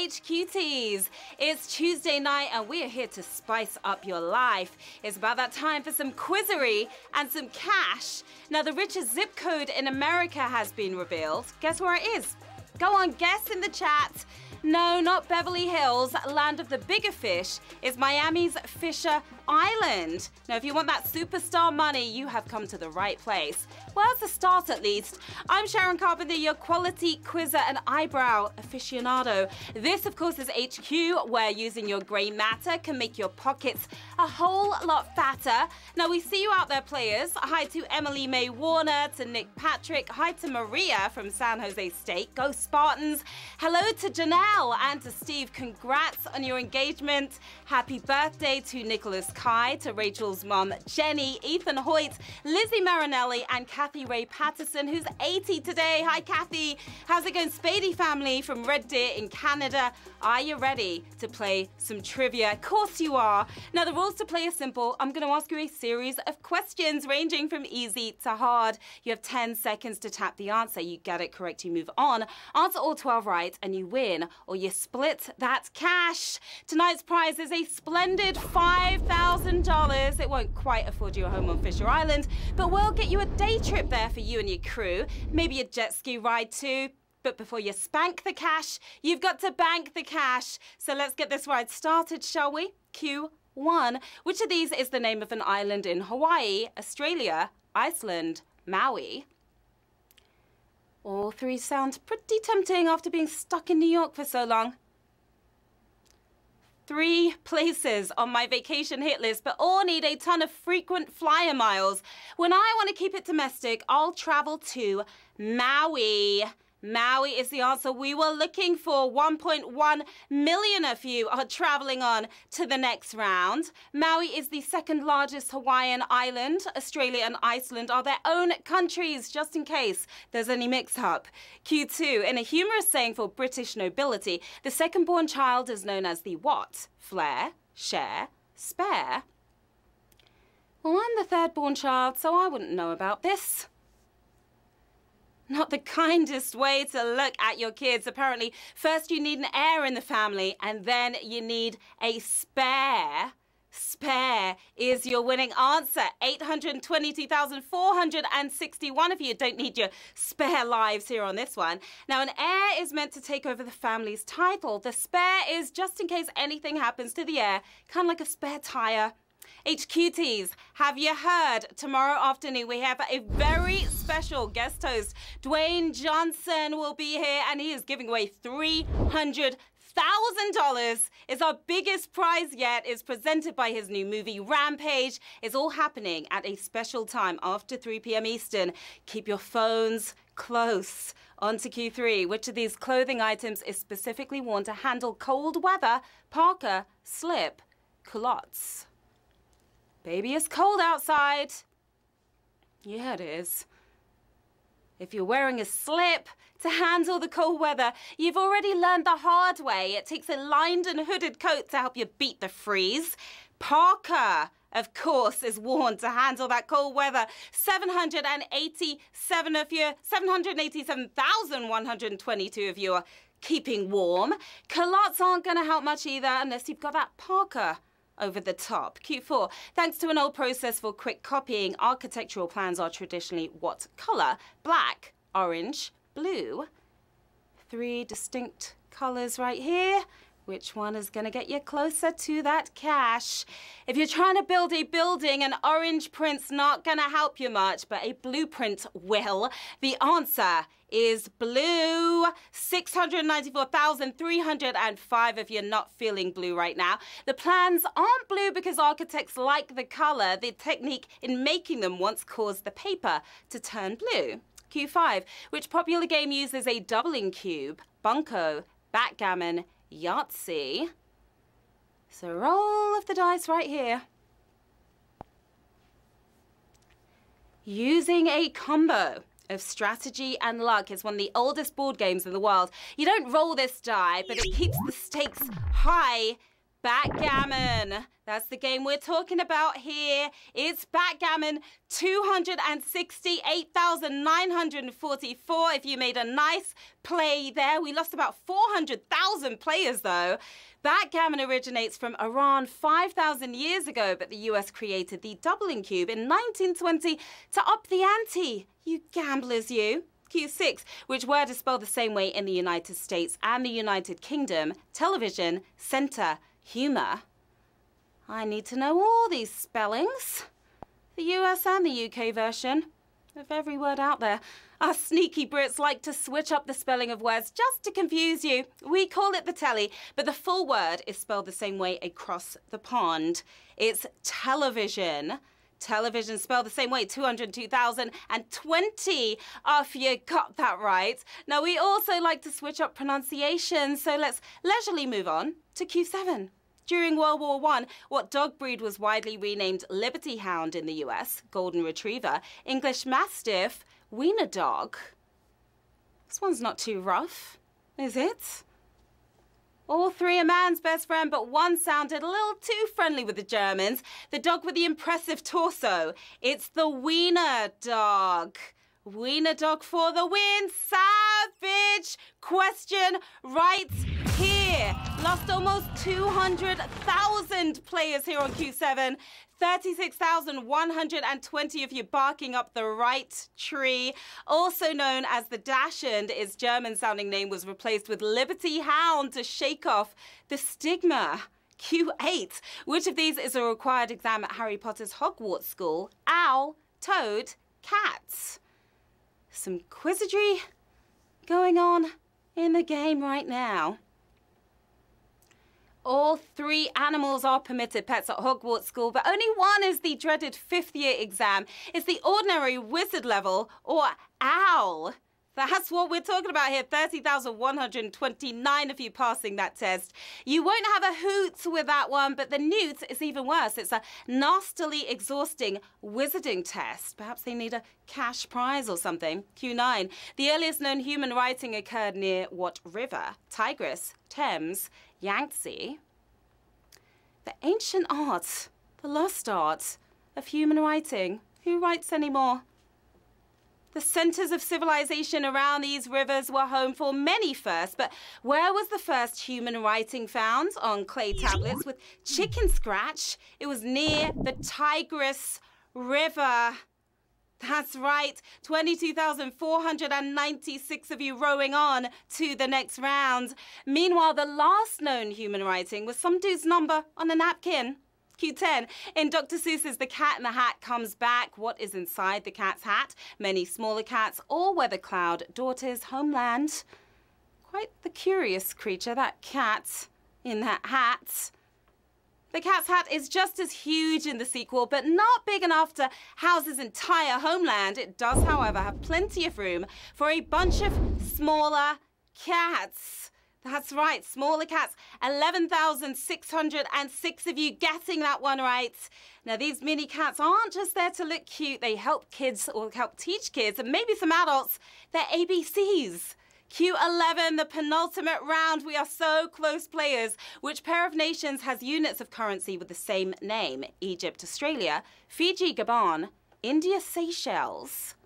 HQTs. It's Tuesday night and we are here to spice up your life. It's about that time for some quizzery and some cash. Now, the richest zip code in America has been revealed. Guess where it is? Go on, guess in the chat. No, not Beverly Hills. Land of the bigger fish is Miami's Fisher Island. Now, if you want that superstar money, you have come to the right place. Well, it's a start at least. I'm Sharon Carpenter, your quality quizzer and eyebrow aficionado. This, of course, is HQ, where using your grey matter can make your pockets a whole lot fatter. Now, we see you out there, players. Hi to Emily May Warner, to Nick Patrick. Hi to Maria from San Jose State. Go Spartans. Hello to Janelle and to Steve. Congrats on your engagement. Happy birthday to Nicholas Kai, to Rachel's mom, Jenny, Ethan Hoyt, Lizzie Marinelli, and Kathy Ray Patterson, who's 80 today. Hi, Kathy. How's it going? Spady family from Red Deer in Canada. Are you ready to play some trivia? Of course you are. Now, the rules to play are simple. I'm going to ask you a series of questions ranging from easy to hard. You have 10 seconds to tap the answer. You get it correct, you move on. Answer all 12 right, and you win, or you split that cash. Tonight's prize is a splendid $5,000. It won't quite afford you a home on Fisher Island, but we'll get you a day trip there for you and your crew. Maybe a jet ski ride too. But before you spank the cash, you've got to bank the cash. So let's get this ride started, shall we? Q1. Which of these is the name of an island in Hawaii, Australia, Iceland, Maui? All three sound pretty tempting after being stuck in New York for so long. 3 places on my vacation hit list, but all need a ton of frequent flyer miles. When I want to keep it domestic, I'll travel to Maui. Maui is the answer we were looking for. 1.1 million of you are traveling on to the next round. Maui is the second largest Hawaiian island. Australia and Iceland are their own countries, just in case there's any mix-up. Q2, in a humorous saying for British nobility, the second-born child is known as the what? Flair, share, spare. Well, I'm the third-born child, so I wouldn't know about this. Not the kindest way to look at your kids. Apparently, first you need an heir in the family, and then you need a spare. Spare is your winning answer. 822,461 of you don't need your spare lives here on this one. Now, an heir is meant to take over the family's title. The spare is just in case anything happens to the heir, kind of like a spare tire. HQTs, have you heard? Tomorrow afternoon we have a very special guest host. Dwayne Johnson will be here and he is giving away $300,000. It's our biggest prize yet. It's presented by his new movie Rampage. It's all happening at a special time after 3 p.m. Eastern. Keep your phones close. On to Q3. Which of these clothing items is specifically worn to handle cold weather? Parka, slip, culottes. Baby, it's cold outside. Yeah, it is. If you're wearing a slip to handle the cold weather, you've already learned the hard way. It takes a lined and hooded coat to help you beat the freeze. Parka, of course, is worn to handle that cold weather. 787,122 of you are keeping warm. Culottes aren't going to help much either unless you've got that parka over the top. Q4. Thanks to an old process for quick copying, architectural plans are traditionally what color? Black, orange, blue. 3 distinct colors right here. Which one is going to get you closer to that cash? If you're trying to build a building, an orange print's not going to help you much, but a blueprint will. The answer is blue. 694,305 if you're not feeling blue right now. The plans aren't blue because architects like the color. The technique in making them once caused the paper to turn blue. Q5. Which popular game uses a doubling cube? Bunko, backgammon, Yahtzee. So roll of the dice right here. Using a combo of strategy and luck is one of the oldest board games in the world. You don't roll this die, but it keeps the stakes high Backgammon. That's the game we're talking about here. It's backgammon. 268,944 if you made a nice play there. We lost about 400,000 players though. Backgammon originates from Iran 5,000 years ago, but the US created the doubling cube in 1920 to up the ante. You gamblers, you. Q6, which word is spelled the same way in the United States and the United Kingdom. Television, center, humor. I need to know all these spellings. The US and the UK version of every word out there. Us sneaky Brits like to switch up the spelling of words just to confuse you. We call it the telly, but the full word is spelled the same way across the pond. It's television. Television spelled the same way, 202,020 if you got that right. Now, we also like to switch up pronunciation, so let's leisurely move on to Q7. During World War I, what dog breed was widely renamed Liberty Hound in the US? Golden Retriever, English Mastiff, Wiener Dog. This one's not too rough, is it? All three are man's best friend, but one sounded a little too friendly with the Germans. The dog with the impressive torso. It's the Wiener Dog. Wiener Dog for the win. Savage question right here. Lost almost 200,000 players here on Q7. 36,120 if you're barking up the right tree. Also known as the Dachshund, its German-sounding name was replaced with Liberty Hound to shake off the stigma. Q8. Which of these is a required exam at Harry Potter's Hogwarts school? Owl, toad, cat. Some quizardry going on in the game right now. All three animals are permitted pets at Hogwarts school, but only one is the dreaded fifth-year exam. It's the ordinary wizard level, or owl. That's what we're talking about here, 30,129 of you passing that test. You won't have a hoot with that one, but the newt is even worse. It's a nastily exhausting wizarding test. Perhaps they need a cash prize or something. Q9. The earliest known human writing occurred near what river? Tigris, Thames, Yangtze. The ancient art, the lost art of human writing. Who writes anymore? The centers of civilization around these rivers were home for many firsts, but where was the first human writing found? On clay tablets with chicken scratch. It was near the Tigris River. That's right, 22,496 of you rowing on to the next round. Meanwhile, the last known human writing was some dude's number on a napkin. Q10. In Dr. Seuss's The Cat in the Hat comes back. What is inside the cat's hat? Many smaller cats, all-weather cloud, daughter's homeland. Quite the curious creature, that cat in that hat. The cat's hat is just as huge in the sequel, but not big enough to house his entire homeland. It does, however, have plenty of room for a bunch of smaller cats. That's right, smaller cats. 11,606 of you getting that one right. Now, these mini cats aren't just there to look cute. They help kids or help teach kids and maybe some adults their ABCs. Q11, the penultimate round. We are so close, players. Which pair of nations has units of currency with the same name? Egypt, Australia, Fiji, Gabon, India, Seychelles.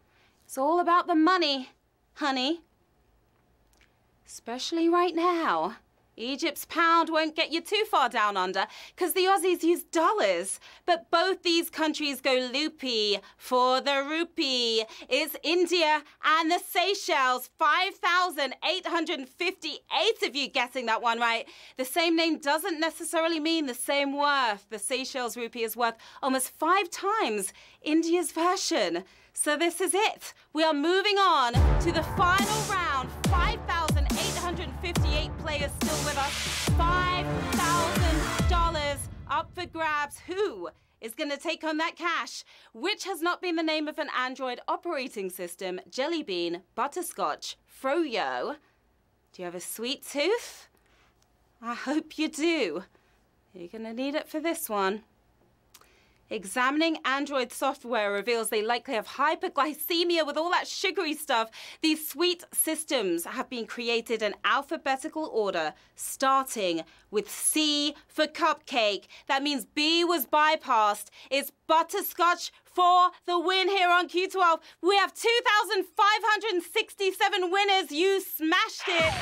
It's all about the money, honey. Especially right now. Egypt's pound won't get you too far down under because the Aussies use dollars. But both these countries go loopy for the rupee. It's India and the Seychelles. 5,858 of you getting that one right. The same name doesn't necessarily mean the same worth. The Seychelles rupee is worth almost 5 times India's version. So this is it. We are moving on to the final round. 5,858 players still with us. $5,000 up for grabs. Who is going to take home that cash? Which has not been the name of an Android operating system? Jelly Bean, Butterscotch, Froyo. Do you have a sweet tooth? I hope you do. You're going to need it for this one. Examining Android software reveals they likely have hyperglycemia with all that sugary stuff. These sweet systems have been created in alphabetical order, starting with C for cupcake. That means B was bypassed. It's butterscotch for the win here on Q12. We have 2,567 winners. You smashed it.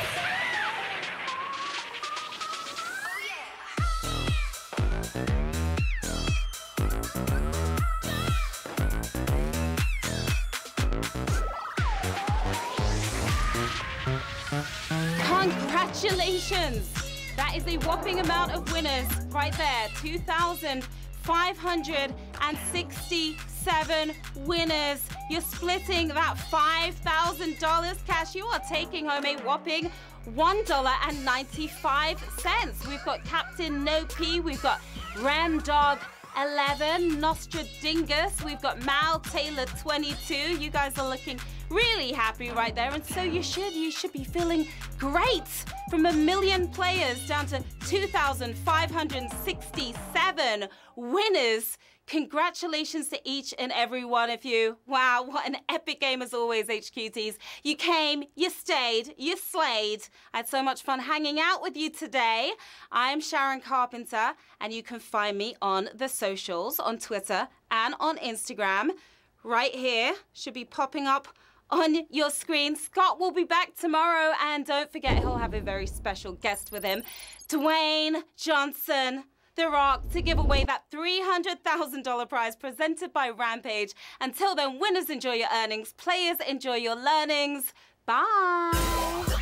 Congratulations! That is a whopping amount of winners right there. 2,567 winners. You're splitting that $5,000 cash. You are taking home a whopping $1.95. We've got Captain No P. We've got Ram Dog 11, Nostradingus. We've got Mal Taylor 22. You guys are looking really happy right there, and so you should be feeling great. From 1 million players down to 2,567 winners. Congratulations to each and every one of you. Wow, what an epic game as always, HQTs. You came, you stayed, you slayed. I had so much fun hanging out with you today. I'm Sharon Carpenter, and you can find me on the socials, on Twitter and on Instagram. Right here, should be popping up on your screen. Scott will be back tomorrow, and don't forget he'll have a very special guest with him, Dwayne Johnson, The Rock, to give away that $300,000 prize presented by Rampage. Until then, winners enjoy your earnings, players enjoy your learnings. Bye.